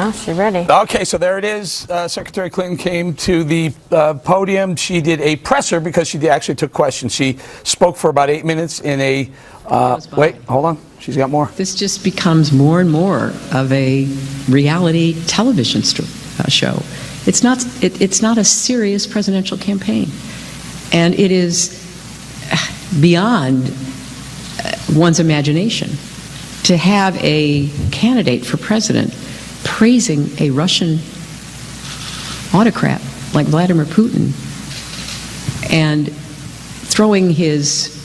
Well, she's ready. Okay, so there it is. Secretary Clinton came to the podium. She did a presser because she actually took questions. She spoke for about 8 minutes in a... wait, hold on. She's got more. This just becomes more and more of a reality television show. It's not a serious presidential campaign. And it is beyond one's imagination to have a candidate for president praising a Russian autocrat like Vladimir Putin and throwing his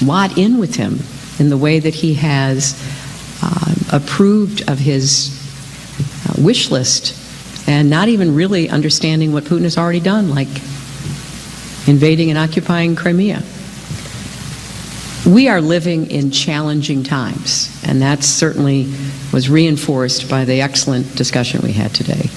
lot in with him in the way that he has approved of his wish list and not even really understanding what Putin has already done, like invading and occupying Crimea. We are living in challenging times, and that certainly was reinforced by the excellent discussion we had today.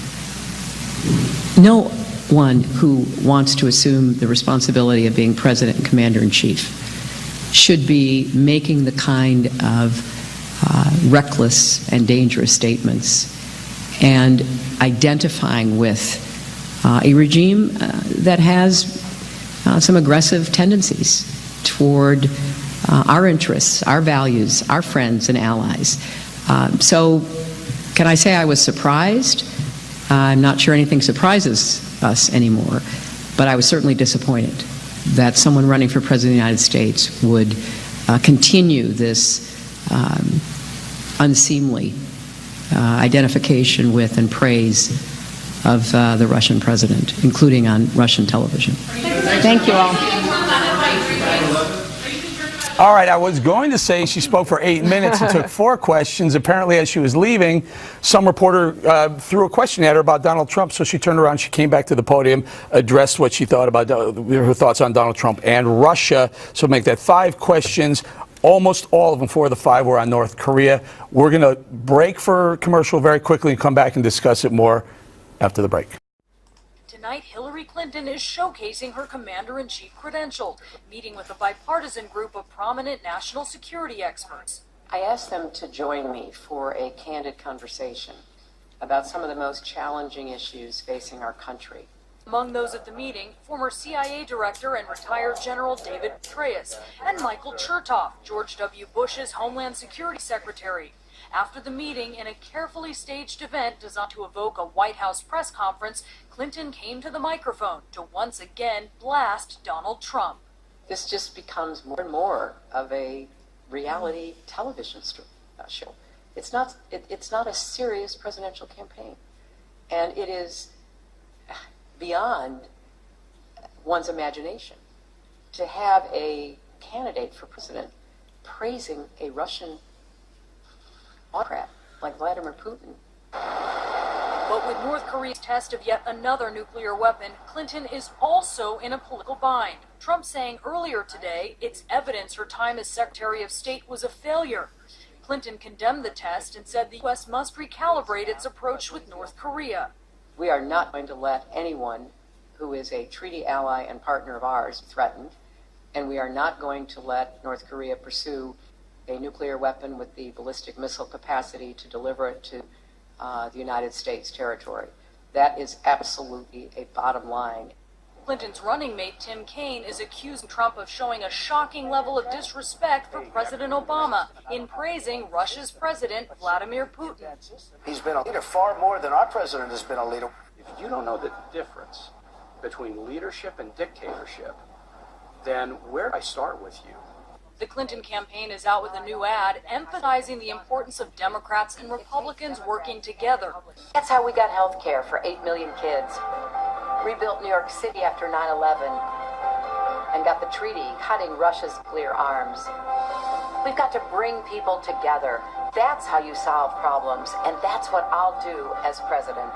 No one who wants to assume the responsibility of being president and commander-in-chief should be making the kind of reckless and dangerous statements and identifying with a regime that has some aggressive tendencies toward our interests, our values, our friends and allies. So can I say I was surprised? I'm not sure anything surprises us anymore, but I was certainly disappointed that someone running for president of the United States would continue this unseemly identification with and praise of the Russian president, including on Russian television. Thank you all. All right, I was going to say she spoke for 8 minutes and took 4 questions. Apparently, as she was leaving, some reporter threw a question at her about Donald Trump, so she turned around, she came back to the podium, addressed what she thought about her thoughts on Donald Trump and Russia. So make that 5 questions. Almost all of them, 4 of the 5 were on North Korea. We're going to break for commercial very quickly and come back and discuss it more after the break. Tonight, Hillary Clinton is showcasing her commander-in-chief credentials, meeting with a bipartisan group of prominent national security experts. I asked them to join me for a candid conversation about some of the most challenging issues facing our country. Among those at the meeting, former CIA director and retired General David Petraeus and Michael Chertoff, George W. Bush's Homeland Security Secretary. After the meeting, in a carefully staged event designed to evoke a White House press conference, Clinton came to the microphone to once again blast Donald Trump. This just becomes more and more of a reality television show. It's not a serious presidential campaign, and it is beyond one's imagination to have a candidate for president praising a Russian autocrat like Vladimir Putin. But with North Korea's test of yet another nuclear weapon, Clinton is also in a political bind. Trump saying earlier today it's evidence her time as Secretary of State was a failure. Clinton condemned the test and said the U.S. must recalibrate its approach with North Korea. We are not going to let anyone who is a treaty ally and partner of ours threatened, and we are not going to let North Korea pursue a nuclear weapon with the ballistic missile capacity to deliver it to the United States territory. That is absolutely a bottom line. Clinton's running mate Tim Kaine is accusing Trump of showing a shocking level of disrespect for President Obama in praising Russia's president, Vladimir Putin. He's been a leader far more than our president has been a leader. If you don't know the difference between leadership and dictatorship, then where do I start with you? The Clinton campaign is out with a new ad emphasizing the importance of Democrats and Republicans working together. That's how we got health care for 8 million kids, rebuilt New York City after 9/11, and got the treaty cutting Russia's nuclear arms. We've got to bring people together. That's how you solve problems, and that's what I'll do as president.